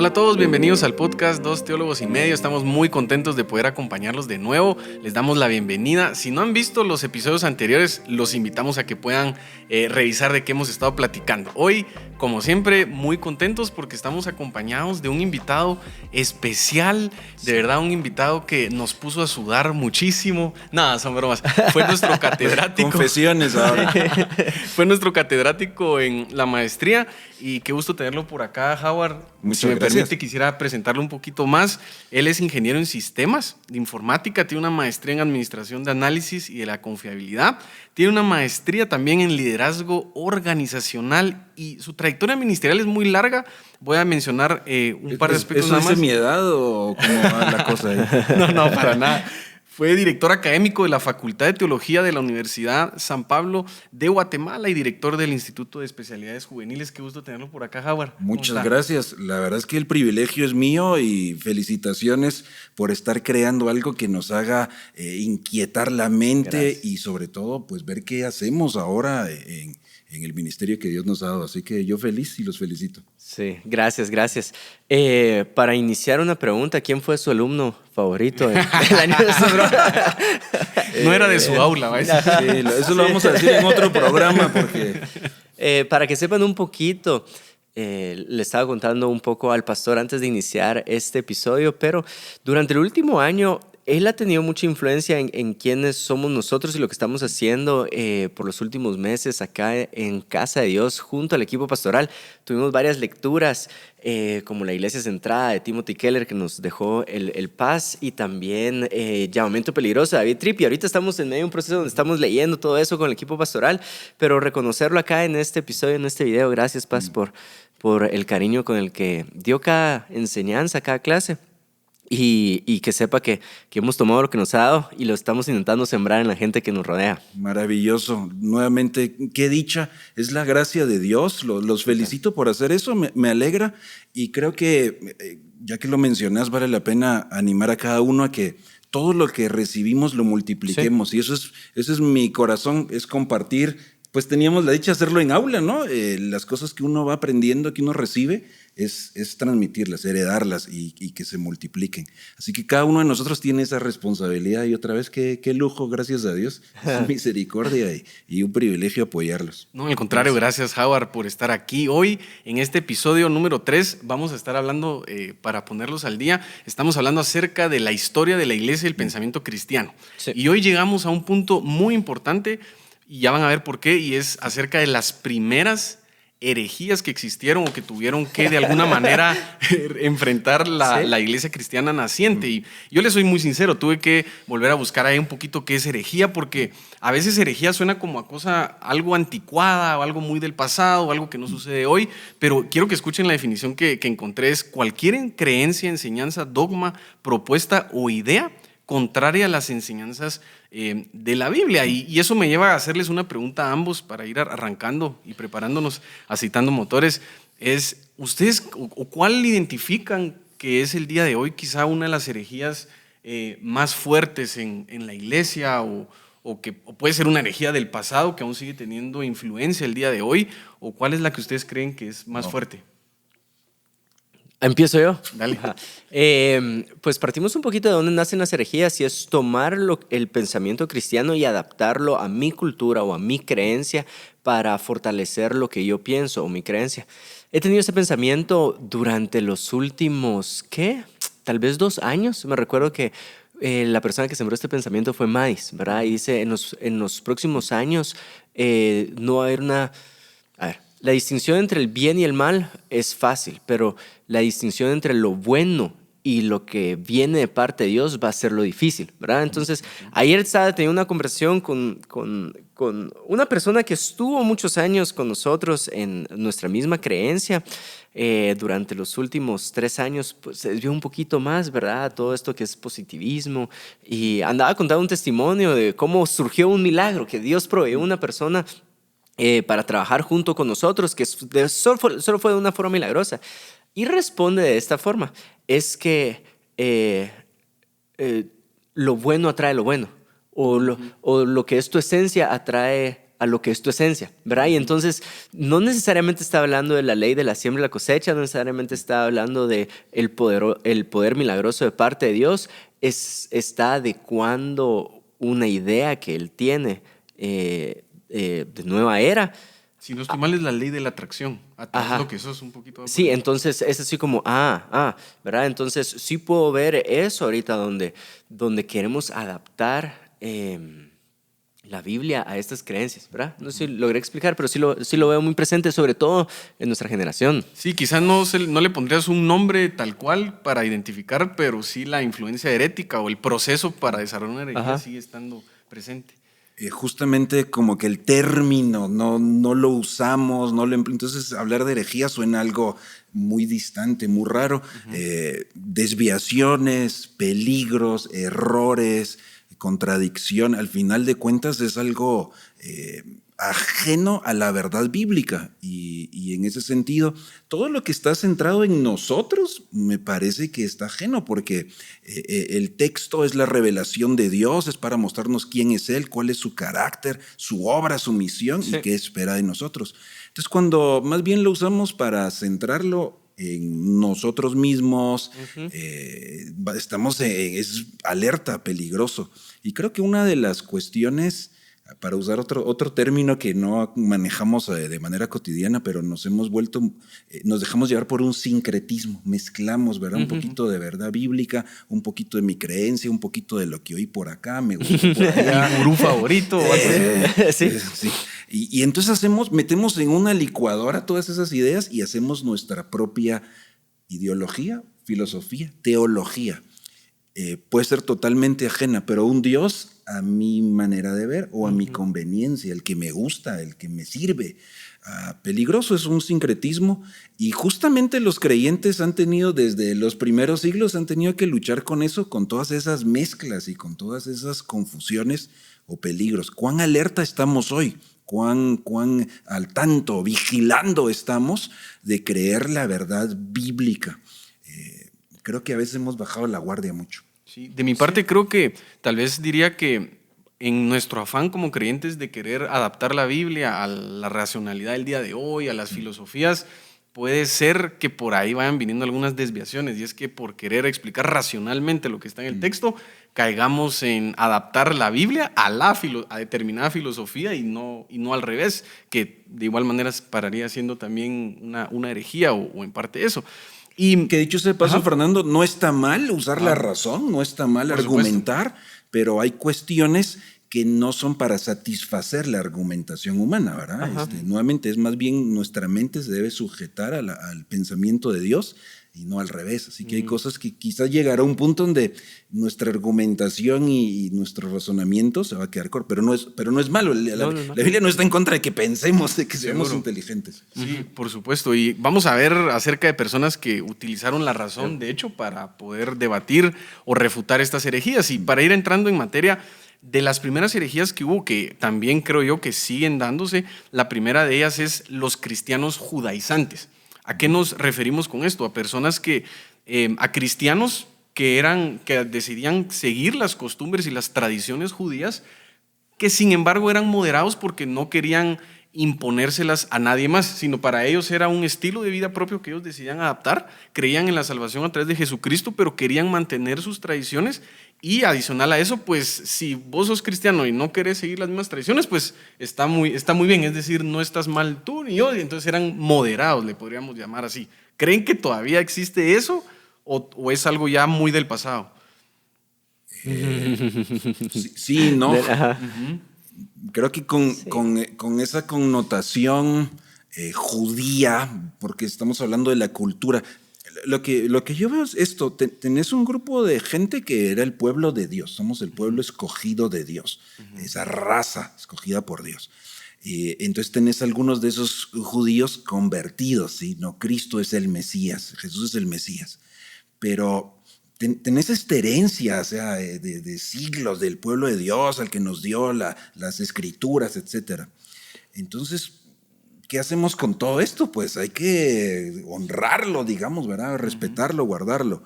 Hola a todos, bienvenidos al podcast Dos Teólogos y Medio. Estamos muy contentos de poder acompañarlos de nuevo. Les damos la bienvenida. Si no han visto los episodios anteriores, los invitamos a que puedan revisar de qué hemos estado platicando. Hoy, como siempre, muy contentos porque estamos acompañados de un invitado especial. De verdad, un invitado que nos puso a sudar muchísimo. Nada, son bromas. Fue nuestro catedrático. Confesiones ahora. Fue nuestro catedrático en la maestría y qué gusto tenerlo por acá, Howard. Muchas Si me gracias. permite, quisiera presentarlo un poquito más. Él es ingeniero en sistemas de informática, tiene una maestría en administración de análisis y de la confiabilidad, tiene una maestría también en liderazgo organizacional y su trayectoria ministerial es muy larga. Voy a mencionar un par de aspectos ¿Eso nada dice más. mi edad o cómo va la cosa ahí? No, para nada. Fue director académico de la Facultad de Teología de la Universidad San Pablo de Guatemala y director del Instituto de Especialidades Juveniles. Qué gusto tenerlo por acá, Howard. Muchas gracias. La verdad es que el privilegio es mío y felicitaciones por estar creando algo que nos haga inquietar la mente. Gracias. Y sobre todo pues ver qué hacemos ahora en el ministerio que Dios nos ha dado. Así que yo feliz y los felicito. Sí, gracias. Para iniciar una pregunta, ¿quién fue su alumno favorito del año de su broma? No era de su aula, ¿ves? Sí, eso lo vamos a decir en otro programa porque... Para que sepan un poquito, le estaba contando un poco al pastor antes de iniciar este episodio, pero durante el último año él ha tenido mucha influencia en quiénes somos nosotros y lo que estamos haciendo por los últimos meses acá en Casa de Dios junto al equipo pastoral. Tuvimos varias lecturas como La Iglesia Centrada de Timothy Keller que nos dejó el Paz y también Llamamiento Peligroso de David Tripp. Y ahorita estamos en medio de un proceso donde estamos leyendo todo eso con el equipo pastoral, pero reconocerlo acá en este episodio, en este video. Gracias, Paz, por el cariño con el que dio cada enseñanza, cada clase. Y que sepa que hemos tomado lo que nos ha dado y lo estamos intentando sembrar en la gente que nos rodea. Maravilloso. Nuevamente, qué dicha. Es la gracia de Dios. Los felicito por hacer eso. Me alegra y creo que, ya que lo mencionas, vale la pena animar a cada uno a que todo lo que recibimos lo multipliquemos. Sí. Y eso es mi corazón, es compartir. Pues teníamos la dicha de hacerlo en aula, ¿no? Las cosas que uno va aprendiendo, que uno recibe, es transmitirlas, heredarlas y que se multipliquen. Así que cada uno de nosotros tiene esa responsabilidad y otra vez, qué lujo, gracias a Dios, es misericordia y un privilegio apoyarlos. No, al contrario, gracias Howard por estar aquí. Hoy, en este episodio número 3, vamos a estar hablando, para ponerlos al día, estamos hablando acerca de la historia de la iglesia y el pensamiento cristiano. Sí. Y hoy llegamos a un punto muy importante, y ya van a ver por qué, y es acerca de las primeras herejías que existieron o que tuvieron que de alguna manera enfrentar la iglesia cristiana naciente. Y yo les soy muy sincero, tuve que volver a buscar ahí un poquito qué es herejía, porque a veces herejía suena como a cosa algo anticuada o algo muy del pasado o algo que no sucede hoy, pero quiero que escuchen la definición que encontré: es cualquier creencia, enseñanza, dogma, propuesta o idea contraria a las enseñanzas de la Biblia. Y eso me lleva a hacerles una pregunta a ambos para ir arrancando y preparándonos, aceitando motores. Es, ¿ustedes o cuál identifican que es el día de hoy quizá una de las herejías más fuertes en la iglesia o puede ser una herejía del pasado que aún sigue teniendo influencia el día de hoy? ¿O cuál es la que ustedes creen que es más fuerte? ¿Empiezo yo? Dale. Pues partimos un poquito de dónde nacen las herejías y es tomar el pensamiento cristiano y adaptarlo a mi cultura o a mi creencia para fortalecer lo que yo pienso o mi creencia. He tenido ese pensamiento durante los últimos, tal vez 2 años. Me recuerdo que la persona que sembró este pensamiento fue Madis, ¿verdad? Y dice, en los próximos años no va a haber una... A ver, la distinción entre el bien y el mal es fácil, pero la distinción entre lo bueno y lo que viene de parte de Dios va a ser lo difícil, ¿verdad? Entonces, ayer estaba teniendo una conversación con una persona que estuvo muchos años con nosotros en nuestra misma creencia. Durante los últimos 3 años pues, se desvió un poquito más, ¿verdad? Todo esto que es positivismo. Y andaba contando un testimonio de cómo surgió un milagro, que Dios proveyó una persona para trabajar junto con nosotros, que solo fue de una forma milagrosa. Y responde de esta forma: es que lo bueno atrae lo bueno, o lo que es tu esencia atrae a lo que es tu esencia, ¿verdad? Y entonces no necesariamente está hablando de la ley de la siembra y la cosecha, no necesariamente está hablando de el poder milagroso de parte de Dios, está adecuando una idea que él tiene de nueva era. Si no estoy mal, es la ley de la atracción. Atrayendo que eso es un poquito... Sí, entonces es así como, ¿verdad? Entonces sí puedo ver eso ahorita donde queremos adaptar la Biblia a estas creencias, ¿verdad? No sé si logré explicar, pero sí lo veo muy presente, sobre todo en nuestra generación. Sí, quizás no le pondrías un nombre tal cual para identificar, pero sí la influencia herética o el proceso para desarrollar una herejía sigue estando presente. Justamente como que el término no lo usamos, entonces hablar de herejía suena algo muy distante, muy raro. Desviaciones, peligros, errores, contradicción, al final de cuentas es algo ajeno a la verdad bíblica y en ese sentido todo lo que está centrado en nosotros me parece que está ajeno porque el texto es la revelación de Dios, es para mostrarnos quién es Él, cuál es su carácter, su obra, su misión y qué espera de nosotros. Entonces cuando más bien lo usamos para centrarlo en nosotros mismos, estamos es alerta, peligroso. Y creo que una de las cuestiones, para usar otro término que no manejamos de manera cotidiana, pero nos dejamos llevar por un sincretismo, mezclamos, ¿verdad? Un poquito de verdad bíblica, un poquito de mi creencia, un poquito de lo que oí por acá, me gustó por allá. Mi gurú favorito. Sí. Y entonces metemos en una licuadora todas esas ideas y hacemos nuestra propia ideología, filosofía, teología. Puede ser totalmente ajena, pero un Dios a mi manera de ver o a mi conveniencia, el que me gusta, el que me sirve. Peligroso es un sincretismo y justamente los creyentes han tenido desde los primeros siglos han tenido que luchar con eso, con todas esas mezclas y con todas esas confusiones o peligros. ¿Cuán alerta estamos hoy? ¿Cuán al tanto, vigilando estamos de creer la verdad bíblica? Creo que a veces hemos bajado la guardia mucho. Sí, de mi parte creo que tal vez diría que en nuestro afán como creyentes de querer adaptar la Biblia a la racionalidad del día de hoy, a las filosofías, puede ser que por ahí vayan viniendo algunas desviaciones y es que por querer explicar racionalmente lo que está en el texto, caigamos en adaptar la Biblia a determinada filosofía y no al revés, que de igual manera pararía siendo también una herejía o en parte eso. Y que dicho sea de paso, Fernando, no está mal usar la razón, no está mal argumentar, pero hay cuestiones que no son para satisfacer la argumentación humana, ¿verdad? Nuevamente, es más bien nuestra mente se debe sujetar al pensamiento de Dios y no al revés. Así que hay cosas que quizás llegará a un punto donde nuestra argumentación y nuestro razonamiento se va a quedar corto, pero no es malo. La Biblia no está en contra de que pensemos, de que seamos inteligentes. Sí, por supuesto. Y vamos a ver acerca de personas que utilizaron la razón, de hecho, para poder debatir o refutar estas herejías. Y para ir entrando en materia, de las primeras herejías que hubo, que también creo yo que siguen dándose, la primera de ellas es los cristianos judaizantes. ¿A qué nos referimos con esto? A personas a cristianos que decidían seguir las costumbres y las tradiciones judías, que sin embargo eran moderados porque no querían imponérselas a nadie más, sino para ellos era un estilo de vida propio que ellos decidían adaptar, creían en la salvación a través de Jesucristo, pero querían mantener sus tradiciones y adicional a eso, pues si vos sos cristiano y no querés seguir las mismas tradiciones, pues está muy bien, es decir, no estás mal tú ni yo, y entonces eran moderados, le podríamos llamar así. ¿Creen que todavía existe eso o es algo ya muy del pasado? Sí, no. Creo que con esa connotación judía, porque estamos hablando de la cultura, lo que yo veo es esto, tenés un grupo de gente que era el pueblo de Dios, somos el pueblo escogido de Dios, esa raza escogida por Dios. Entonces tenés algunos de esos judíos convertidos, ¿sí? No, Cristo es el Mesías, Jesús es el Mesías, pero tenés esta herencia, o sea, de siglos del pueblo de Dios, al que nos dio las escrituras, etc. Entonces, ¿qué hacemos con todo esto? Pues hay que honrarlo, digamos, ¿verdad? Respetarlo, guardarlo.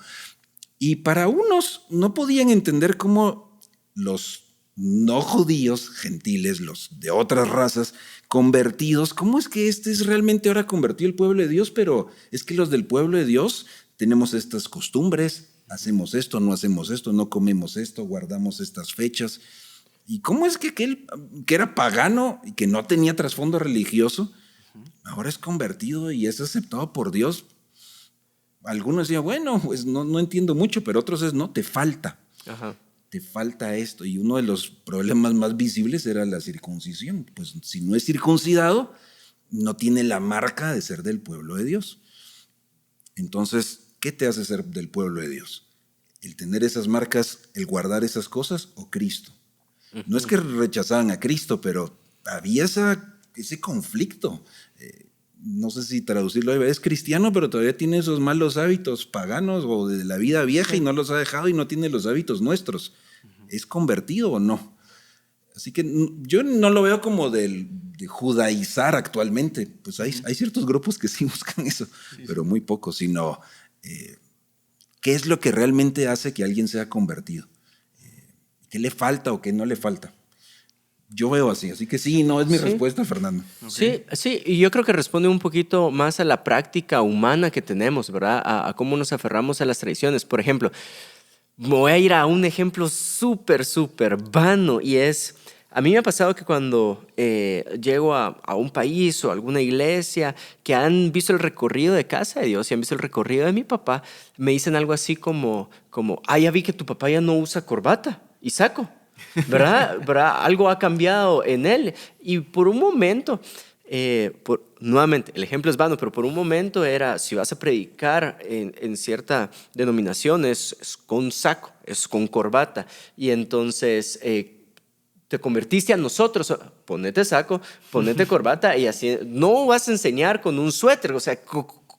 Y para unos no podían entender cómo los no judíos, gentiles, los de otras razas, convertidos. ¿Cómo es que este es realmente ahora convertido el pueblo de Dios? Pero es que los del pueblo de Dios tenemos estas costumbres, hacemos esto, no hacemos esto, no comemos esto, guardamos estas fechas. ¿Y cómo es que aquel que era pagano y que no tenía trasfondo religioso, ahora es convertido y es aceptado por Dios? Algunos decían, bueno, pues no entiendo mucho, pero otros es, no, te falta. Ajá. Te falta esto. Y uno de los problemas más visibles era la circuncisión. Pues si no es circuncidado, no tiene la marca de ser del pueblo de Dios. Entonces, ¿qué te hace ser del pueblo de Dios? ¿El tener esas marcas, el guardar esas cosas o Cristo? No es que rechazaban a Cristo, pero había ese conflicto. No sé si traducirlo, es cristiano, pero todavía tiene esos malos hábitos paganos o de la vida vieja y no los ha dejado y no tiene los hábitos nuestros. ¿Es convertido o no? Así que yo no lo veo como de judaizar actualmente. Pues hay ciertos grupos que sí buscan eso, pero muy pocos, sino ¿qué es lo que realmente hace que alguien sea convertido? ¿Qué le falta o qué no le falta? Yo veo así que sí, no es mi respuesta, Fernando. Okay. Sí, y yo creo que responde un poquito más a la práctica humana que tenemos, ¿verdad? A cómo nos aferramos a las tradiciones. Por ejemplo, voy a ir a un ejemplo súper vano y es, a mí me ha pasado que cuando llego a un país o a alguna iglesia que han visto el recorrido de casa de Dios y han visto el recorrido de mi papá, me dicen algo así como ya vi que tu papá ya no usa corbata y saco. ¿Verdad? Algo ha cambiado en él. Y por un momento, nuevamente, el ejemplo es vano, pero por un momento era, si vas a predicar en cierta denominación, es con saco, es con corbata. Y entonces te convertiste a nosotros, ponete saco, ponete corbata y así, no vas a enseñar con un suéter, o sea,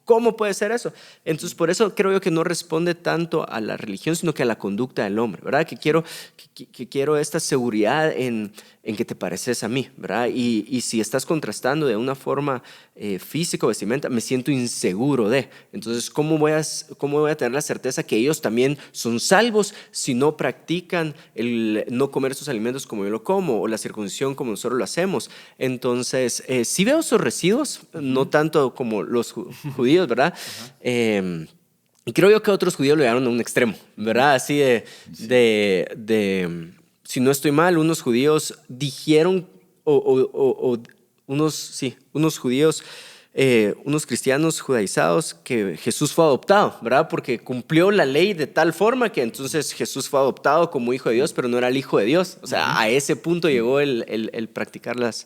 ¿cómo puede ser eso? Entonces, por eso creo yo que no responde tanto a la religión, sino que a la conducta del hombre, ¿verdad? Que quiero esta seguridad en que te pareces a mí, ¿verdad? Y si estás contrastando de una forma física o vestimenta, me siento inseguro de. Entonces, ¿cómo voy a tener la certeza que ellos también son salvos si no practican el no comer esos alimentos como yo lo como o la circuncisión como nosotros lo hacemos? Entonces, sí veo esos residuos, no tanto como los judíos, ¿verdad? Y creo yo que otros judíos lo llevaron a un extremo, ¿verdad? Así de si no estoy mal, unos judíos dijeron, unos judíos, unos cristianos judaizados, que Jesús fue adoptado, ¿verdad? Porque cumplió la ley de tal forma que entonces Jesús fue adoptado como hijo de Dios, pero no era el hijo de Dios. O sea, a ese punto llegó el practicar las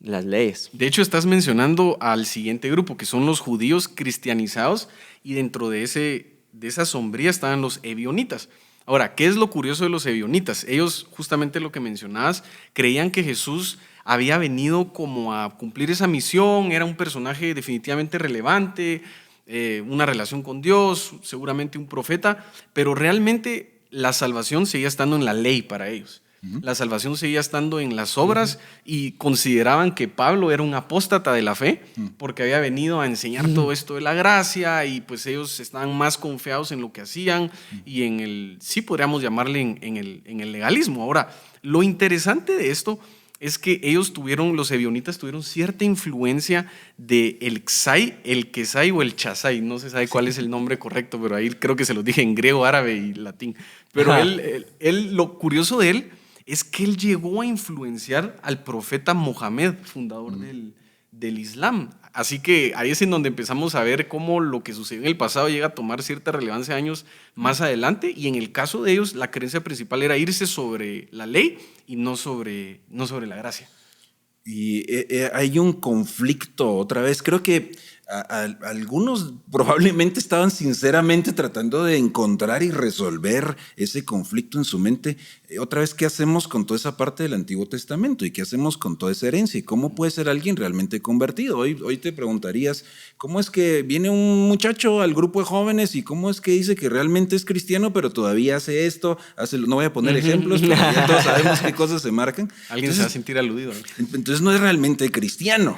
leyes. De hecho, estás mencionando al siguiente grupo, que son los judíos cristianizados, y dentro de esa sombría estaban los ebionitas. Ahora, ¿qué es lo curioso de los ebionitas? Ellos, justamente lo que mencionabas, creían que Jesús había venido como a cumplir esa misión, era un personaje definitivamente relevante, una relación con Dios, seguramente un profeta, pero realmente la salvación seguía estando en la ley para ellos. La salvación seguía estando en las obras y consideraban que Pablo era un apóstata de la fe porque había venido a enseñar todo esto de la gracia y pues ellos estaban más confiados en lo que hacían y en el, sí podríamos llamarle en el legalismo. Ahora, lo interesante de esto es que los ebionitas tuvieron cierta influencia de el Kesai o el Chasai, no se sabe cuál es el nombre correcto, pero ahí creo que se los dije en griego, árabe y latín. Pero lo curioso de él es que él llegó a influenciar al profeta Mohammed, fundador del Islam. Así que ahí es en donde empezamos a ver cómo lo que sucedió en el pasado llega a tomar cierta relevancia años más adelante. Y en el caso de ellos, la creencia principal era irse sobre la ley y no sobre la gracia. Y hay un conflicto otra vez. Creo que algunos probablemente estaban sinceramente tratando de encontrar y resolver ese conflicto en su mente. Otra vez, ¿qué hacemos con toda esa parte del Antiguo Testamento? ¿Y qué hacemos con toda esa herencia? ¿Y cómo puede ser alguien realmente convertido? Hoy te preguntarías, ¿cómo es que viene un muchacho al grupo de jóvenes y cómo es que dice que realmente es cristiano, pero todavía hace esto? No voy a poner ejemplos, pero ya todos sabemos qué cosas se marcan. Alguien se va a sentir aludido. Entonces no es realmente cristiano.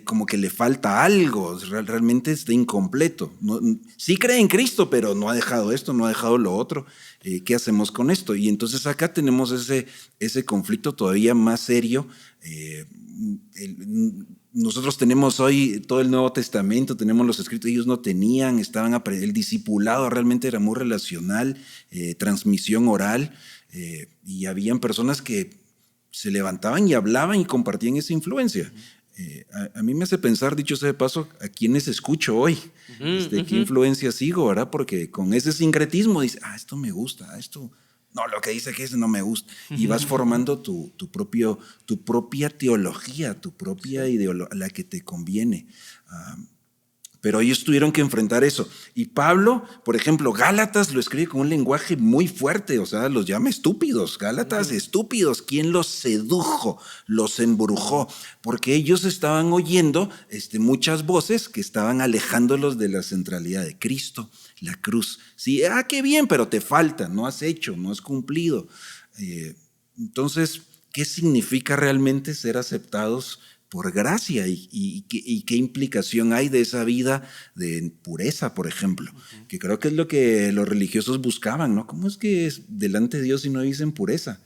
como que le falta algo, realmente está incompleto. Sí cree en Cristo, pero no ha dejado esto, no ha dejado lo otro. ¿Qué hacemos con esto? Y entonces acá tenemos ese conflicto todavía más serio. Nosotros tenemos hoy todo el Nuevo Testamento, tenemos los escritos, ellos no tenían, el discipulado realmente era muy relacional, transmisión oral, y habían personas que se levantaban y hablaban y compartían esa influencia. A mí me hace pensar, dicho sea de paso, a quiénes escucho hoy, qué influencia sigo, ¿verdad? Porque con ese sincretismo dices, esto me gusta, esto... No, lo que dice que ese no me gusta. Y vas formando tu propia teología, tu propia ideología, la que te conviene. Pero ellos tuvieron que enfrentar eso. Y Pablo, por ejemplo, Gálatas lo escribe con un lenguaje muy fuerte, o sea, los llama estúpidos. Gálatas, estúpidos. ¿Quién los sedujo? Los embrujó. Porque ellos estaban oyendo muchas voces que estaban alejándolos de la centralidad de Cristo, la cruz. Sí, qué bien, pero te falta, no has hecho, no has cumplido. Entonces, ¿qué significa realmente ser aceptados por gracia y qué implicación hay de esa vida de pureza, por ejemplo? Que creo que es lo que los religiosos buscaban, ¿no? ¿Cómo es que es delante de Dios si no dicen pureza?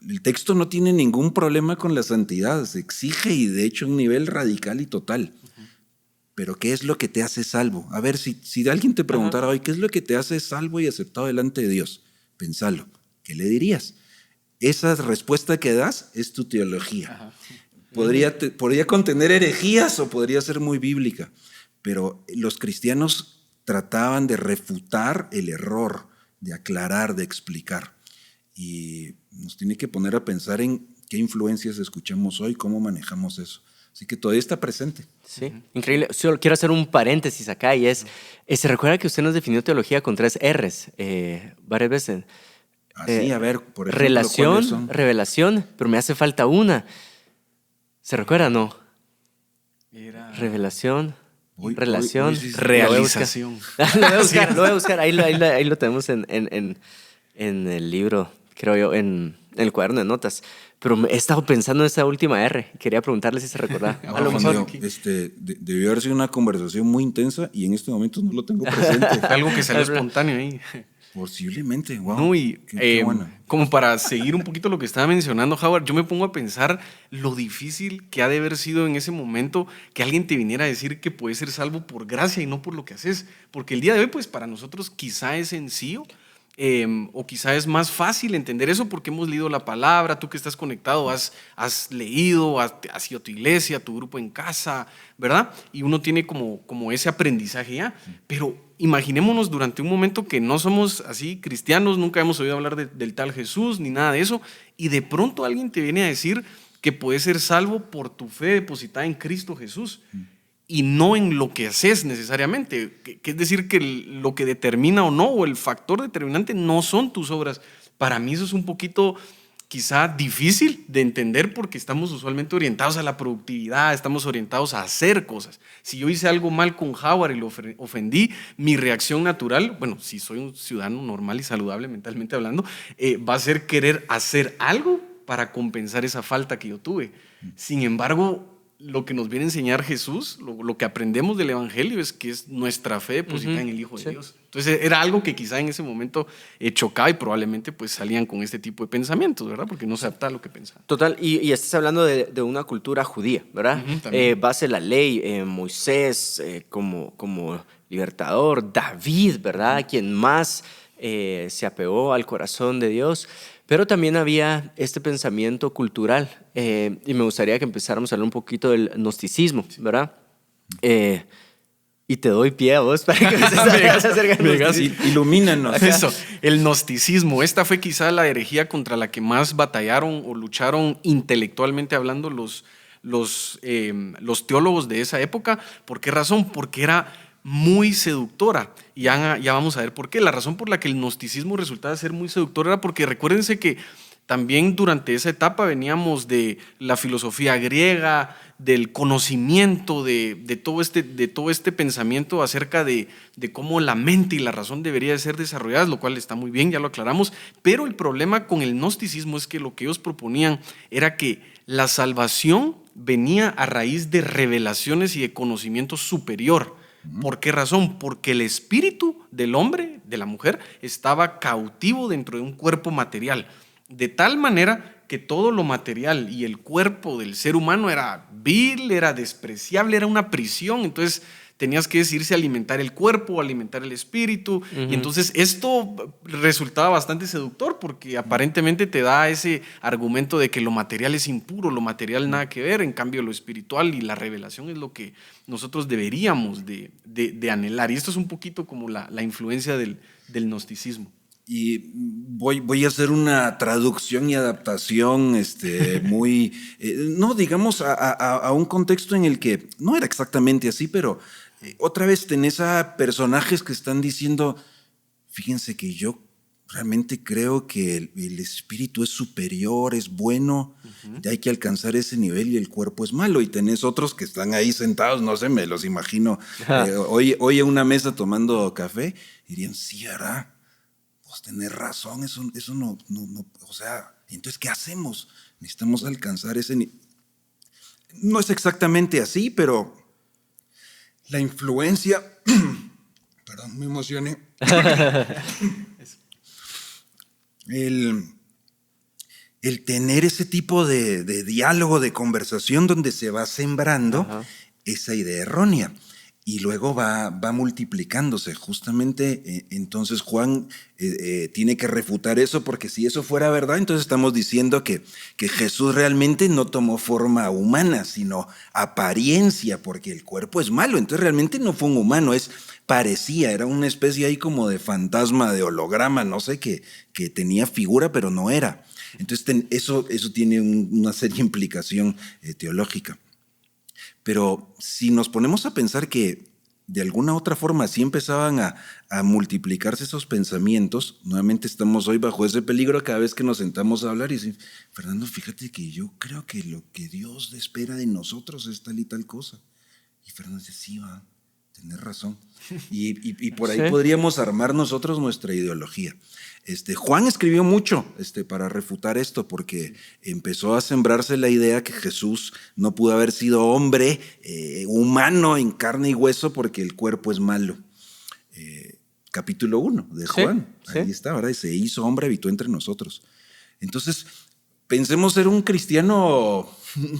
El texto no tiene ningún problema con la santidad, se exige y de hecho a un nivel radical y total. Pero ¿qué es lo que te hace salvo? A ver, si alguien te preguntara hoy, ¿qué es lo que te hace salvo y aceptado delante de Dios? Pensalo, ¿qué le dirías? Esa respuesta que das es tu teología. Podría contener herejías o podría ser muy bíblica, pero los cristianos trataban de refutar el error, de aclarar, de explicar. Y nos tiene que poner a pensar en qué influencias escuchamos hoy, cómo manejamos eso. Así que todavía está presente. Sí, increíble. Solo quiero hacer un paréntesis acá y se recuerda que usted nos definió teología con 3 R's varias veces. Así, a ver, por ejemplo, relación, revelación, pero me hace falta una. ¿Se recuerda, no? Revelación, relación, realización. Lo voy a buscar. Ahí lo tenemos en el libro, creo yo, en el cuaderno de notas. Pero he estado pensando en esa última R. Quería preguntarle si se recordaba. A lo mejor debió haber sido una conversación muy intensa y en este momento no lo tengo presente. Algo que salió espontáneo ahí. Posiblemente, wow. No, y qué bueno. Como para seguir un poquito lo que estaba mencionando Howard, yo me pongo a pensar lo difícil que ha de haber sido en ese momento que alguien te viniera a decir que puedes ser salvo por gracia y no por lo que haces. Porque el día de hoy, pues para nosotros quizá es sencillo, o quizá es más fácil entender eso porque hemos leído la palabra, tú que estás conectado has leído, has ido a tu iglesia, a tu grupo en casa, ¿verdad? Y uno tiene como ese aprendizaje ya. Pero imaginémonos durante un momento que no somos así cristianos, nunca hemos oído hablar del tal Jesús ni nada de eso, y de pronto alguien te viene a decir que puedes ser salvo por tu fe depositada en Cristo Jesús. Y no en lo que haces necesariamente, que es decir que lo que determina o no, o el factor determinante no son tus obras. Para mí eso es un poquito quizá difícil de entender porque estamos usualmente orientados a la productividad, estamos orientados a hacer cosas. Si yo hice algo mal con Howard y lo ofendí, mi reacción natural, bueno, si soy un ciudadano normal y saludable mentalmente hablando, va a ser querer hacer algo para compensar esa falta que yo tuve. Sin embargo, lo que nos viene a enseñar Jesús, lo que aprendemos del Evangelio es que es nuestra fe depositada en el Hijo de Dios. Entonces era algo que quizá en ese momento chocaba y probablemente pues salían con este tipo de pensamientos, ¿verdad? Porque no se adapta a lo que pensaban. Total, y estás hablando de una cultura judía, ¿verdad? Base la ley, Moisés como libertador, David, ¿verdad? Quien más se apegó al corazón de Dios. Pero también había este pensamiento cultural y me gustaría que empezáramos a hablar un poquito del gnosticismo, ¿verdad? Y te doy pie a vos para que ilumínanos. Eso, el gnosticismo. Esta fue quizá la herejía contra la que más batallaron o lucharon intelectualmente hablando los teólogos de esa época. ¿Por qué razón? Porque era muy seductora. Y ya vamos a ver por qué. La razón por la que el gnosticismo resultaba ser muy seductor era porque recuérdense que también durante esa etapa veníamos de la filosofía griega, del conocimiento, de todo este pensamiento acerca de cómo la mente y la razón debería de ser desarrolladas, lo cual está muy bien, ya lo aclaramos. Pero el problema con el gnosticismo es que lo que ellos proponían era que la salvación venía a raíz de revelaciones y de conocimiento superior. ¿Por qué razón? Porque el espíritu del hombre, de la mujer, estaba cautivo dentro de un cuerpo material. De tal manera que todo lo material y el cuerpo del ser humano era vil, era despreciable, era una prisión. Entonces tenías que decidirse alimentar el cuerpo, alimentar el espíritu. Y entonces esto resultaba bastante seductor porque aparentemente te da ese argumento de que lo material es impuro, lo material nada que ver, en cambio lo espiritual y la revelación es lo que nosotros deberíamos de anhelar. Y esto es un poquito como la influencia del gnosticismo. Y voy a hacer una traducción y adaptación muy, no digamos a un contexto en el que no era exactamente así, pero otra vez tenés a personajes que están diciendo, fíjense que yo realmente creo que el espíritu es superior, es bueno, y hay que alcanzar ese nivel y el cuerpo es malo. Y tenés otros que están ahí sentados, no sé, me los imagino, hoy en una mesa tomando café, y dirían, sí, ¿verdad? Pues tenés razón, eso no, o sea, entonces, ¿qué hacemos? Necesitamos alcanzar ese nivel. No es exactamente así, pero la influencia, perdón, me emocioné. el tener ese tipo de diálogo, de conversación donde se va sembrando esa idea errónea. Y luego va multiplicándose. Justamente entonces Juan tiene que refutar eso, porque si eso fuera verdad, entonces estamos diciendo que Jesús realmente no tomó forma humana, sino apariencia, porque el cuerpo es malo. Entonces realmente no fue un humano, parecía, era una especie ahí como de fantasma, de holograma, no sé, que tenía figura, pero no era. Entonces eso tiene una seria implicación teológica. Pero si nos ponemos a pensar que de alguna otra forma sí empezaban a multiplicarse esos pensamientos, nuevamente estamos hoy bajo ese peligro cada vez que nos sentamos a hablar y decimos, Fernando, fíjate que yo creo que lo que Dios espera de nosotros es tal y tal cosa. Y Fernando dice, sí, va, tenés razón. Y por ahí podríamos armar nosotros nuestra ideología. Juan escribió mucho para refutar esto, porque empezó a sembrarse la idea que Jesús no pudo haber sido hombre, humano en carne y hueso, porque el cuerpo es malo. Capítulo 1 de Juan, ahí está, ¿verdad? Y se hizo hombre, habitó entre nosotros. Entonces, pensemos ser un cristiano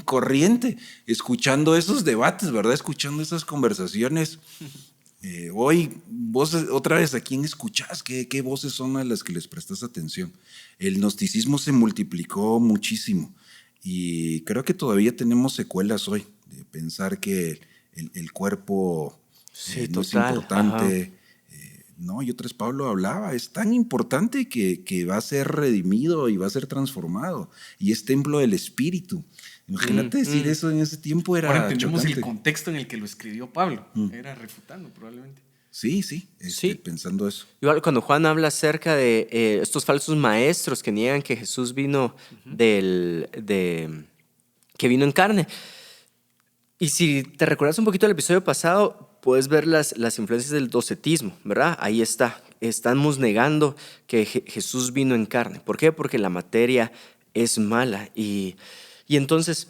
corriente, escuchando esos debates, ¿verdad? Escuchando esas conversaciones. Hoy, vos otra vez, ¿a quién escuchás? ¿Qué voces son a las que les prestas atención? El gnosticismo se multiplicó muchísimo y creo que todavía tenemos secuelas hoy de pensar que el cuerpo no es importante. No, y otra vez Pablo hablaba, es tan importante que va a ser redimido y va a ser transformado y es templo del Espíritu. Imagínate decir eso en ese tiempo era Ahora entendemos chocante. el contexto en el que lo escribió Pablo. Era refutando probablemente. Sí, pensando eso. Igual cuando Juan habla acerca de estos falsos maestros que niegan que Jesús vino que vino en carne. Y si te recuerdas un poquito del episodio pasado, puedes ver las influencias del docetismo, ¿verdad? Ahí está. Estamos negando que Jesús vino en carne. ¿Por qué? Porque la materia es mala. Y entonces,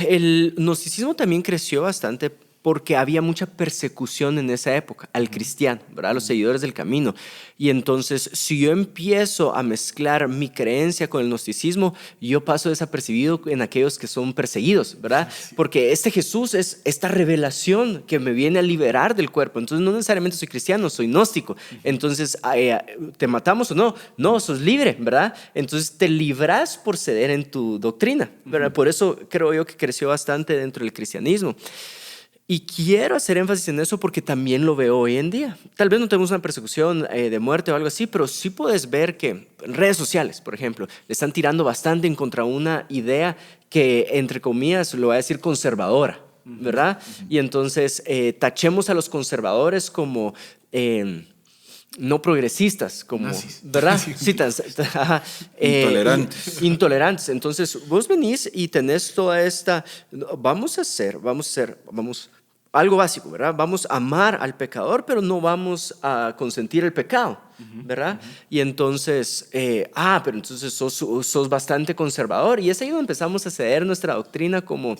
el gnosticismo también creció bastante porque había mucha persecución en esa época al cristiano, ¿verdad? A los seguidores del camino. Y entonces, si yo empiezo a mezclar mi creencia con el gnosticismo, yo paso desapercibido en aquellos que son perseguidos, ¿verdad? Porque Jesús es esta revelación que me viene a liberar del cuerpo. Entonces, no necesariamente soy cristiano, soy gnóstico. Entonces, ¿te matamos o no? No, sos libre, ¿verdad? Entonces, te libras por ceder en tu doctrina, ¿verdad? Por eso creo yo que creció bastante dentro del cristianismo. Y quiero hacer énfasis en eso porque también lo veo hoy en día. Tal vez no tenemos una persecución de muerte o algo así, pero sí puedes ver que en redes sociales, por ejemplo, le están tirando bastante en contra una idea que, entre comillas, lo voy a decir conservadora, ¿verdad? Y entonces tachemos a los conservadores como no progresistas, como nazis, ¿verdad? Sí, intolerantes. Entonces vos venís y tenés toda esta, vamos algo básico, ¿verdad? Vamos a amar al pecador, pero no vamos a consentir el pecado, ¿verdad? Y entonces, pero entonces sos bastante conservador. Y es ahí donde empezamos a ceder nuestra doctrina como,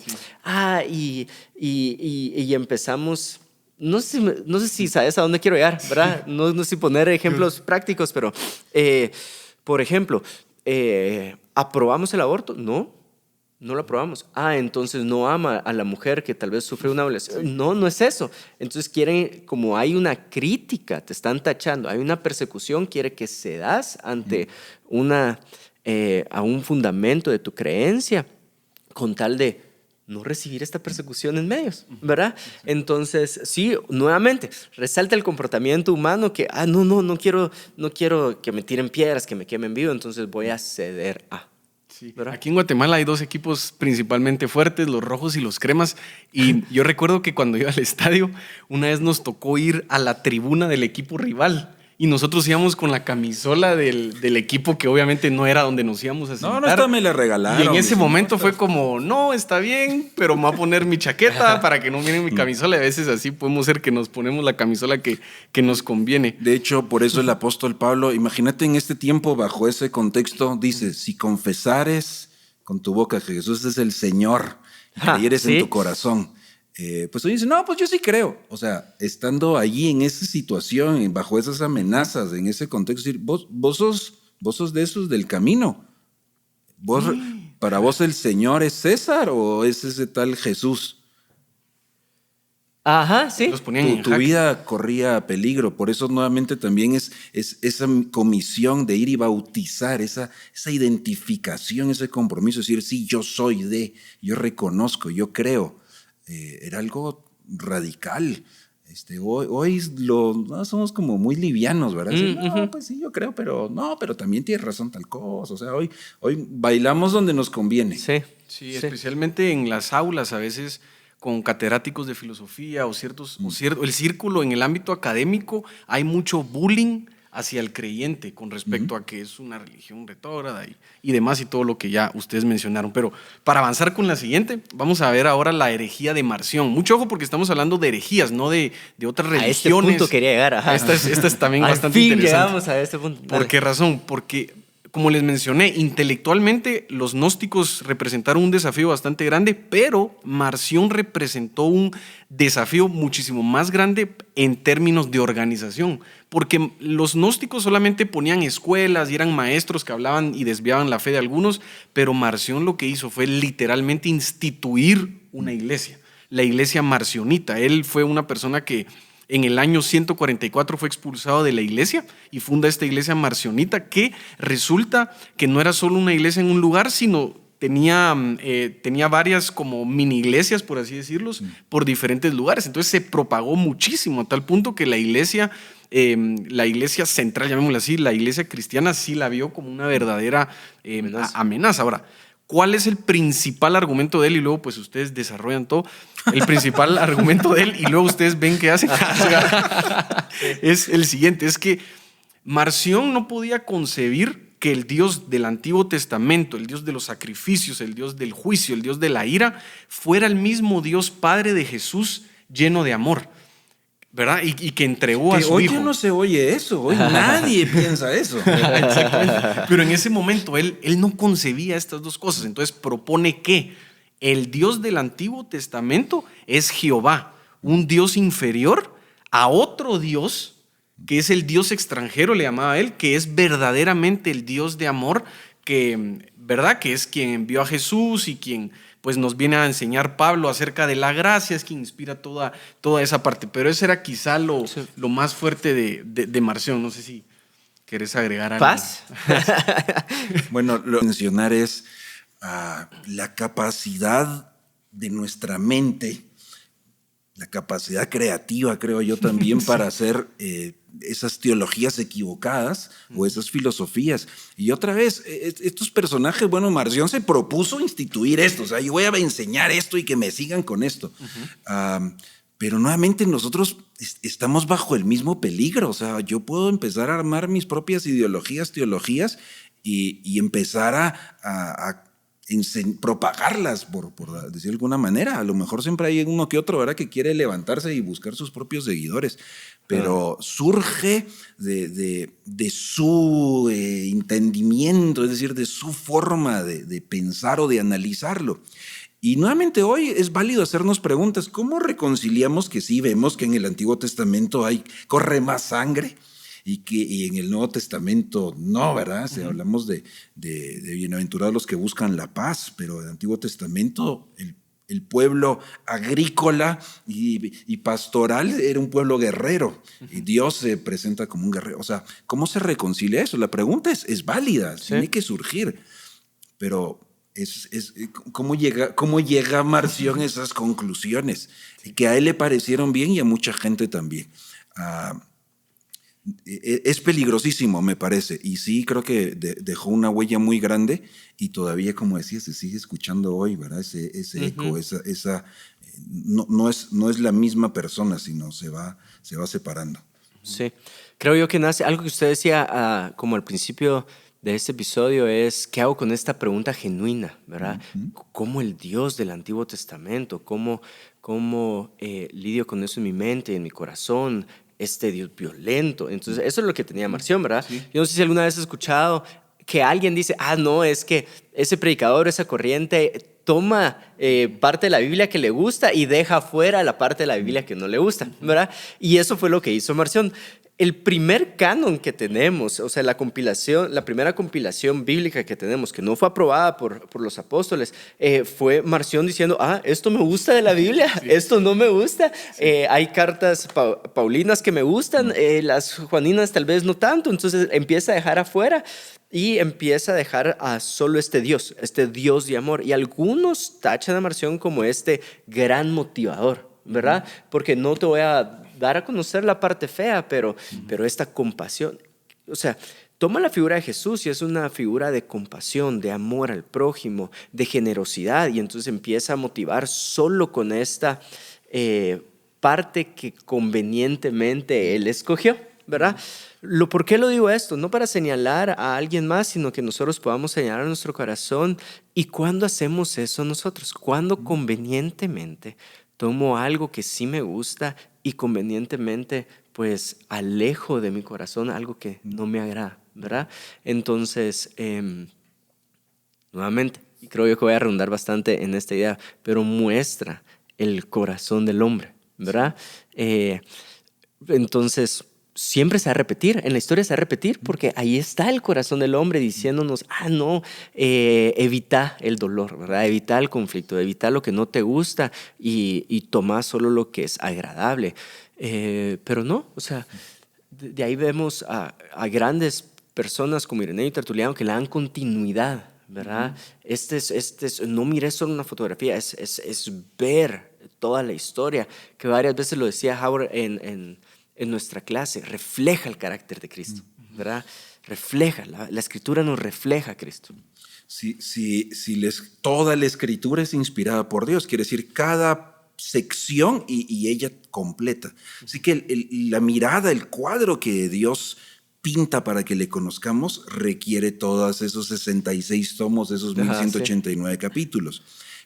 y empezamos... No sé si sabes a dónde quiero llegar, ¿verdad? No sé si poner ejemplos prácticos, pero, por ejemplo, ¿aprobamos el aborto? No lo aprobamos. Entonces no ama a la mujer que tal vez sufre una violación. No es eso. Entonces quieren, como hay una crítica, te están tachando, hay una persecución, quiere que cedas ante a un fundamento de tu creencia con tal de no recibir esta persecución en medios, ¿verdad? Entonces, sí, nuevamente, resalta el comportamiento humano que, no quiero que me tiren piedras, que me quemen vivo, entonces voy a ceder a. Sí. Aquí en Guatemala hay dos equipos principalmente fuertes, los rojos y los cremas. Y yo recuerdo que cuando iba al estadio, una vez nos tocó ir a la tribuna del equipo rival. Y nosotros íbamos con la camisola del equipo que obviamente no era donde nos íbamos a sentar. No, esta me la regalaron. Y en ese momento fue como, no, está bien, pero me voy a poner mi chaqueta para que no miren mi camisola. Y a veces así podemos ser que nos ponemos la camisola que nos conviene. De hecho, por eso el apóstol Pablo, imagínate en este tiempo, bajo ese contexto, dice, si confesares con tu boca que Jesús es el Señor y creyeres en tu corazón, pues tú dices, no, pues yo sí creo. O sea, estando allí en esa situación, bajo esas amenazas, en ese contexto, vos sos de esos del camino. ¿Para vos el Señor es César o es ese tal Jesús? Sí. Los ponían en Tu vida corría peligro. Por eso nuevamente también es esa comisión de ir y bautizar, esa identificación, ese compromiso, decir, sí, yo soy yo reconozco, yo creo. Era algo radical. Hoy somos como muy livianos, ¿verdad? No, pues sí, yo creo, pero también tienes razón tal cosa. O sea, hoy bailamos donde nos conviene. Sí, especialmente en las aulas, a veces con catedráticos de filosofía o el círculo en el ámbito académico, hay mucho bullying hacia el creyente con respecto a que es una religión retrógrada y demás y todo lo que ya ustedes mencionaron. Pero para avanzar con la siguiente, vamos a ver ahora la herejía de Marción. Mucho ojo porque estamos hablando de herejías, no de otras religiones. A este punto quería llegar. Esta es también bastante interesante. interesante. Llegamos a este punto. ¿Por qué razón? Porque, como les mencioné, intelectualmente los gnósticos representaron un desafío bastante grande, pero Marción representó un desafío muchísimo más grande en términos de organización, porque los gnósticos solamente ponían escuelas y eran maestros que hablaban y desviaban la fe de algunos, pero Marción lo que hizo fue literalmente instituir una iglesia, la iglesia marcionita. Él fue una persona que en el año 144 fue expulsado de la iglesia y funda esta iglesia marcionita, que resulta que no era solo una iglesia en un lugar, sino tenía varias como mini iglesias, por así decirlos, por diferentes lugares. Entonces se propagó muchísimo a tal punto que la iglesia central, llamémosla así, la iglesia cristiana sí la vio como una verdadera amenaza. Ahora, ¿cuál es el principal argumento de él? Y luego pues ustedes desarrollan todo. El principal argumento de él y luego ustedes ven qué hacen. Es el siguiente, es que Marción no podía concebir que el Dios del Antiguo Testamento, el Dios de los sacrificios, el Dios del juicio, el Dios de la ira, fuera el mismo Dios Padre de Jesús lleno de amor, ¿verdad? Y que entregó a su hoy hijo. Hoy ya no se oye eso, hoy nadie piensa eso. Exactamente. Pero en ese momento él no concebía estas dos cosas, entonces propone que el Dios del Antiguo Testamento es Jehová, un Dios inferior a otro Dios, que es el Dios extranjero, le llamaba a él, que es verdaderamente el Dios de amor, ¿verdad? Que es quien envió a Jesús y quien pues nos viene a enseñar Pablo acerca de la gracia, es quien inspira toda esa parte. Pero ese era quizá lo más fuerte de Marción. No sé si querés agregar algo. ¿Paz? Bueno, lo que mencionar es la capacidad de nuestra mente, la capacidad creativa, creo yo también, para hacer esas teologías equivocadas o esas filosofías. Y otra vez, estos personajes, bueno, Marción se propuso instituir esto, o sea, yo voy a enseñar esto y que me sigan con esto. Pero nuevamente nosotros estamos bajo el mismo peligro, o sea, yo puedo empezar a armar mis propias ideologías, teologías y empezar a propagarlas, por decir de alguna manera. A lo mejor siempre hay uno que otro, ¿verdad?, que quiere levantarse y buscar sus propios seguidores, pero surge de su entendimiento, es decir, de su forma de pensar o de analizarlo. Y nuevamente hoy es válido hacernos preguntas. ¿Cómo reconciliamos que sí vemos que en el Antiguo Testamento corre más sangre y en el Nuevo Testamento no, ¿verdad? Si hablamos de bienaventurados los que buscan la paz, pero en el Antiguo Testamento el pueblo agrícola y pastoral era un pueblo guerrero, y Dios se presenta como un guerrero. O sea, ¿cómo se reconcilia eso? La pregunta es válida, sí, tiene que surgir, pero ¿cómo llega Marción a esas conclusiones? Que a él le parecieron bien y a mucha gente también. Es peligrosísimo, me parece, y sí creo que dejó una huella muy grande, y todavía, como decía, se sigue escuchando hoy, ¿verdad? Ese eco, no es la misma persona, sino se va separando. Sí, creo yo que nace algo que usted decía como al principio de este episodio, es ¿qué hago con esta pregunta genuina, ¿verdad? ¿Cómo el Dios del Antiguo Testamento, cómo lidio con eso en mi mente, en mi corazón, este Dios violento? Entonces eso es lo que tenía Marción, ¿verdad? Sí. Yo no sé si alguna vez has escuchado que alguien dice, no, es que ese predicador, esa corriente toma parte de la Biblia que le gusta y deja fuera la parte de la Biblia que no le gusta, ¿verdad? Y eso fue lo que hizo Marción. El primer canon que tenemos, o sea, la primera compilación bíblica que tenemos, que no fue aprobada por los apóstoles, fue Marción diciendo, esto me gusta de la Biblia, sí, esto no me gusta. Sí. Hay cartas paulinas que me gustan, las juaninas tal vez no tanto. Entonces empieza a dejar afuera y empieza a dejar a solo este Dios de amor. Y algunos tachan a Marción como este gran motivador, ¿verdad? Porque no te voy a dar a conocer la parte fea, pero esta compasión, o sea, toma la figura de Jesús y es una figura de compasión, de amor al prójimo, de generosidad, y entonces empieza a motivar solo con esta parte que convenientemente él escogió, ¿verdad? ¿Por qué lo digo esto? No para señalar a alguien más, sino que nosotros podamos señalar a nuestro corazón. ¿Y cuándo hacemos eso nosotros? ¿Cuándo convenientemente tomo algo que sí me gusta y convenientemente pues alejo de mi corazón algo que no me agrada, ¿verdad? Entonces, nuevamente, y creo yo que voy a redundar bastante en esta idea, pero muestra el corazón del hombre, ¿verdad? Entonces, siempre se va a repetir, en la historia se va a repetir, porque ahí está el corazón del hombre diciéndonos, evita el dolor, ¿verdad? Evita el conflicto, evita lo que no te gusta y toma solo lo que es agradable. Pero no, o sea, de ahí vemos a grandes personas como Ireneo y Tertuliano que le dan continuidad, ¿verdad? No mires solo una fotografía, es ver toda la historia, que varias veces lo decía Howard en nuestra clase, refleja el carácter de Cristo, ¿verdad? Refleja, la Escritura nos refleja a Cristo. Toda la Escritura es inspirada por Dios, quiere decir cada sección y ella completa. Así que la mirada, el cuadro que Dios pinta para que le conozcamos requiere todos esos 66 tomos, esos 1189 capítulos.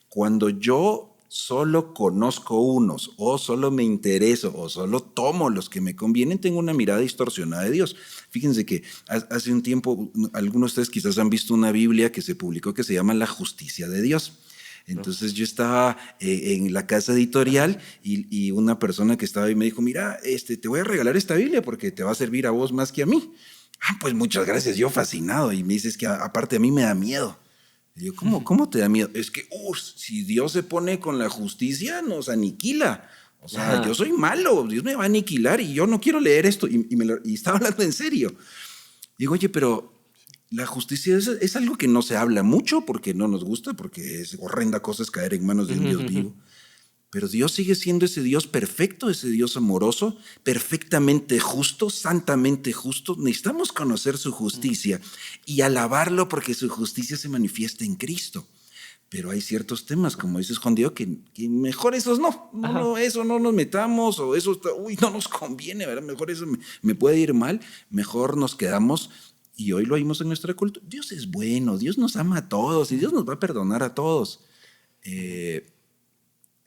Cuando yo solo conozco unos, o solo me intereso, o solo tomo los que me convienen, tengo una mirada distorsionada de Dios. Fíjense que hace un tiempo, algunos de ustedes quizás han visto una Biblia que se publicó que se llama La Justicia de Dios. Entonces yo estaba en la casa editorial y una persona que estaba ahí me dijo, mira, te voy a regalar esta Biblia porque te va a servir a vos más que a mí. Pues muchas gracias, yo fascinado. Y me dices que aparte a mí me da miedo. Y yo, ¿cómo te da miedo? Es que, si Dios se pone con la justicia, nos aniquila. O sea, yo soy malo, Dios me va a aniquilar y yo no quiero leer esto. Y estaba hablando en serio. Digo, oye, pero la justicia es algo que no se habla mucho porque no nos gusta, porque es horrenda cosa es caer en manos de un Dios vivo. Pero Dios sigue siendo ese Dios perfecto, ese Dios amoroso, perfectamente justo, santamente justo. Necesitamos conocer su justicia y alabarlo porque su justicia se manifiesta en Cristo. Pero hay ciertos temas, como dices, Juan Diego, que mejor esos eso no nos metamos, o eso no nos conviene, ¿verdad? Mejor eso me puede ir mal. Mejor nos quedamos Y hoy lo oímos en nuestra cultura. Dios es bueno, Dios nos ama a todos y Dios nos va a perdonar a todos.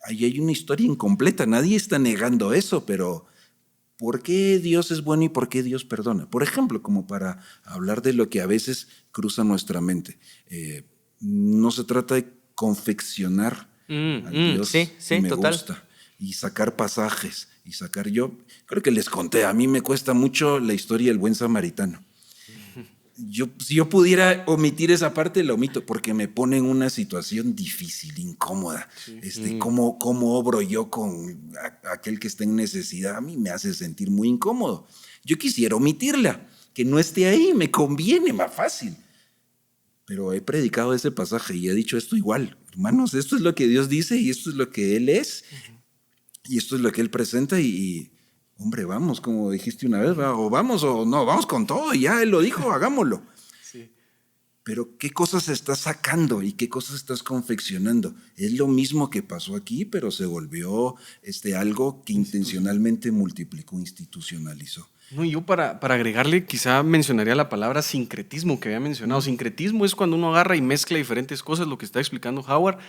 Ahí hay una historia incompleta, nadie está negando eso, pero ¿por qué Dios es bueno y por qué Dios perdona? Por ejemplo, como para hablar de lo que a veces cruza nuestra mente. No se trata de confeccionar al Dios sí, que me total. gusta y sacar pasajes y sacar. Yo creo que les conté, a mí me cuesta mucho la historia del buen samaritano. Si yo pudiera omitir esa parte, la omito, porque me pone en una situación difícil, incómoda. ¿Cómo obro yo con aquel que está en necesidad? A mí me hace sentir muy incómodo. Yo quisiera omitirla, que no esté ahí, me conviene, más fácil. Pero he predicado ese pasaje y he dicho esto igual. Hermanos, esto es lo que Dios dice y esto es lo que Él es. Y esto es lo que Él presenta y hombre, vamos, como dijiste una vez, ¿verdad? O vamos con todo, y ya Él lo dijo, hagámoslo. Sí. Pero ¿qué cosas estás sacando y qué cosas estás confeccionando? Es lo mismo que pasó aquí, pero se volvió algo que intencionalmente multiplicó, institucionalizó. No, y yo para agregarle quizá mencionaría la palabra sincretismo que había mencionado. Sincretismo es cuando uno agarra y mezcla diferentes cosas, lo que está explicando Howard,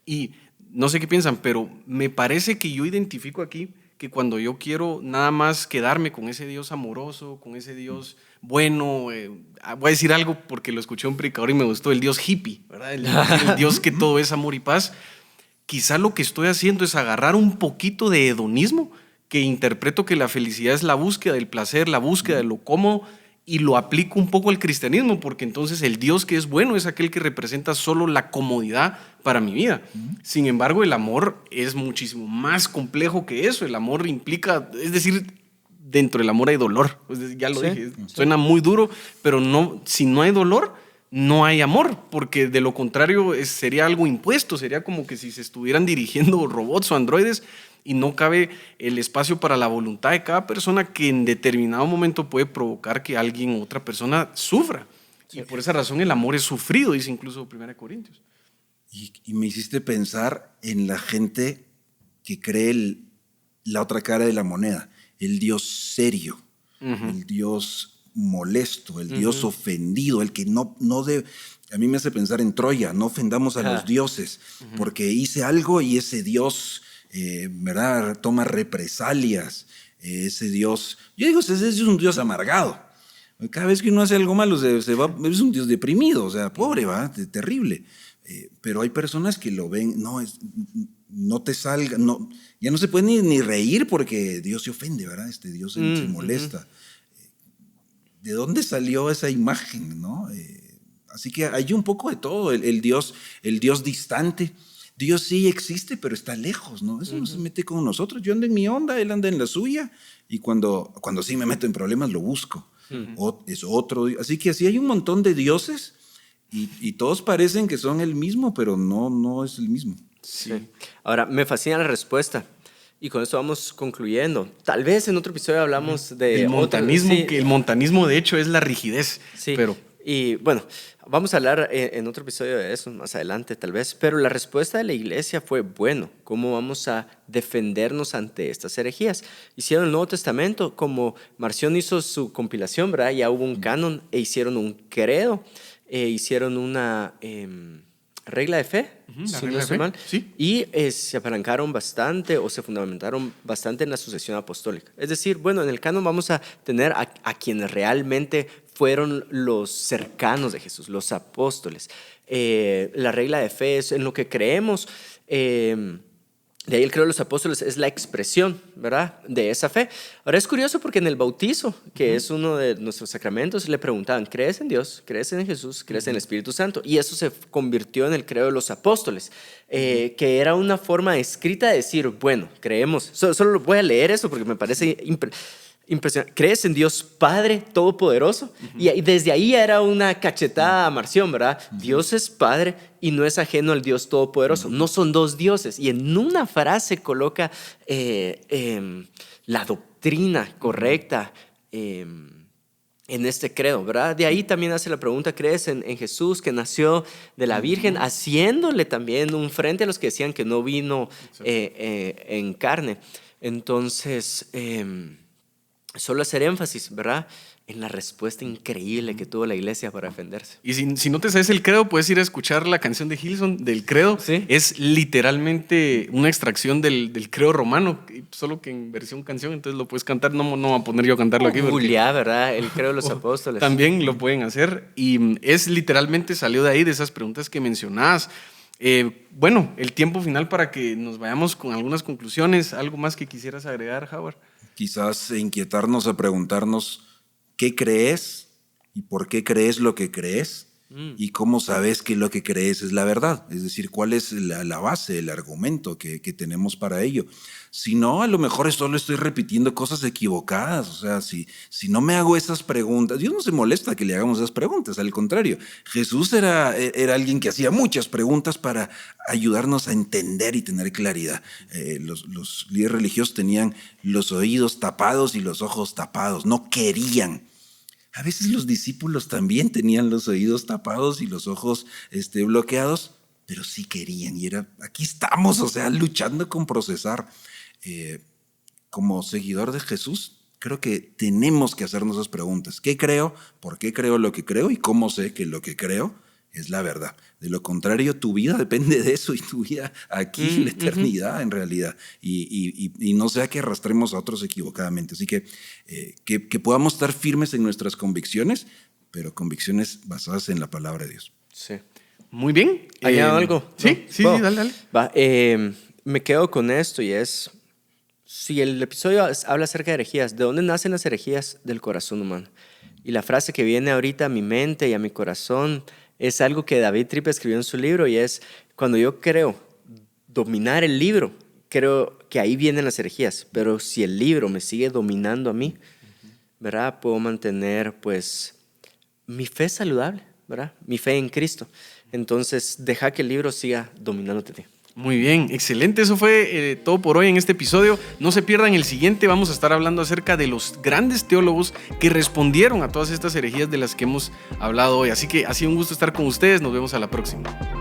y no sé qué piensan, pero me parece que yo identifico aquí que cuando yo quiero nada más quedarme con ese Dios amoroso, con ese Dios bueno, voy a decir algo porque lo escuché un predicador y me gustó, el Dios hippie, ¿verdad? El Dios que todo es amor y paz. Quizá lo que estoy haciendo es agarrar un poquito de hedonismo, que interpreto que la felicidad es la búsqueda del placer, la búsqueda de lo cómodo, y lo aplico un poco al cristianismo, porque entonces el Dios que es bueno es aquel que representa solo la comodidad para mi vida. Sin embargo, el amor es muchísimo más complejo que eso. El amor implica, es decir, dentro del amor hay dolor. Ya lo dije, suena muy duro, pero no, si no hay dolor, no hay amor, porque de lo contrario sería algo impuesto, sería como que si se estuvieran dirigiendo robots o androides y no cabe el espacio para la voluntad de cada persona, que en determinado momento puede provocar que alguien o otra persona sufra. Y por esa razón el amor es sufrido, dice incluso 1 Corintios. Y me hiciste pensar en la gente que cree la otra cara de la moneda, el Dios serio, el Dios molesto, el Dios ofendido, el que no debe. A mí me hace pensar en Troya, no ofendamos a los dioses, porque hice algo y ese Dios, ¿verdad?, toma represalias. Ese Dios, yo digo, ese es un Dios amargado. Cada vez que uno hace algo malo se va, es un Dios deprimido, o sea, pobre, ¿va? Terrible. Pero hay personas que lo ven, no te salga, no, ya no se puede ni reír porque Dios se ofende, ¿verdad? Dios se molesta. ¿De dónde salió esa imagen, no? Así que hay un poco de todo, el Dios distante. Dios sí existe, pero está lejos, ¿no? Eso no se mete con nosotros. Yo ando en mi onda, Él anda en la suya, y cuando sí me meto en problemas, lo busco. Es otro. Así que así hay un montón de dioses, y todos parecen que son el mismo, pero no es el mismo. Sí. Ahora, me fascina la respuesta. Y con esto vamos concluyendo. Tal vez en otro episodio hablamos de... El montanismo, que el montanismo de hecho es la rigidez. Sí, pero... y bueno, vamos a hablar en otro episodio de eso más adelante tal vez, pero la respuesta de la iglesia fue, bueno, ¿cómo vamos a defendernos ante estas herejías? Hicieron el Nuevo Testamento, como Marción hizo su compilación, ¿verdad? Ya hubo un canon e hicieron un credo, hicieron una regla de fe, si no estoy mal, sí. y se apalancaron bastante o se fundamentaron bastante en la sucesión apostólica. Es decir, bueno, en el canon vamos a tener a quienes realmente fueron los cercanos de Jesús, los apóstoles. La regla de fe es en lo que creemos. De ahí el credo de los apóstoles es la expresión, ¿verdad?, de esa fe. Ahora es curioso porque en el bautizo, que es uno de nuestros sacramentos, le preguntaban, ¿crees en Dios? ¿Crees en Jesús? ¿Crees en el Espíritu Santo? Y eso se convirtió en el credo de los apóstoles, que era una forma escrita de decir, bueno, creemos. Solo voy a leer eso porque me parece impresionante. ¿Crees en Dios Padre Todopoderoso? Y desde ahí era una cachetada a Marción, ¿verdad? Dios es Padre y no es ajeno al Dios Todopoderoso. No son dos dioses. Y en una frase coloca la doctrina correcta en este credo, ¿verdad? De ahí también hace la pregunta, ¿crees en Jesús que nació de la Virgen? Haciéndole también un frente a los que decían que no vino en carne. Entonces... solo hacer énfasis, ¿verdad? en la respuesta increíble que tuvo la iglesia para defenderse. Y si no te sabes el credo, puedes ir a escuchar la canción de Hillsong del credo. Sí. Es literalmente una extracción del credo romano, solo que en versión canción, entonces lo puedes cantar. No voy a poner yo a cantarlo aquí. Julia, ¿verdad? El credo de los apóstoles. También lo pueden hacer y es literalmente salió de ahí, de esas preguntas que mencionabas. Bueno, el tiempo final para que nos vayamos con algunas conclusiones. ¿Algo más que quisieras agregar, Howard? Quizás inquietarnos a preguntarnos qué crees y por qué crees lo que crees y cómo sabes que lo que crees es la verdad. Es decir, cuál es la base, el argumento que tenemos para ello. Si no, a lo mejor solo estoy repitiendo cosas equivocadas. O sea, si no me hago esas preguntas, Dios no se molesta que le hagamos esas preguntas. Al contrario, Jesús era alguien que hacía muchas preguntas para ayudarnos a entender y tener claridad. Los líderes religiosos tenían los oídos tapados y los ojos tapados. No querían. A veces los discípulos también tenían los oídos tapados y los ojos bloqueados, pero sí querían. Y aquí estamos, o sea, luchando con procesar. Como seguidor de Jesús, creo que tenemos que hacernos esas preguntas. ¿Qué creo? ¿Por qué creo lo que creo? ¿Y cómo sé que lo que creo es la verdad? De lo contrario, tu vida depende de eso y tu vida aquí en la eternidad, en realidad. Y no sea que arrastremos a otros equivocadamente. Así que podamos estar firmes en nuestras convicciones, pero convicciones basadas en la palabra de Dios. Sí. Muy bien. ¿Añado algo? Sí, ¿No? sí, Bueno, dale. Va, me quedo con esto y es, si el episodio habla acerca de herejías, ¿de dónde nacen las herejías? Del corazón humano. Y la frase que viene ahorita a mi mente y a mi corazón es algo que David Tripp escribió en su libro y es, cuando yo creo dominar el libro, creo que ahí vienen las herejías, pero si el libro me sigue dominando a mí, ¿verdad? Puedo mantener pues mi fe saludable, ¿verdad? Mi fe en Cristo. Entonces, deja que el libro siga dominándote a ti. Muy bien, excelente. Eso fue todo por hoy en este episodio. No se pierdan el siguiente. Vamos a estar hablando acerca de los grandes teólogos que respondieron a todas estas herejías de las que hemos hablado hoy. Así que ha sido un gusto estar con ustedes. Nos vemos a la próxima.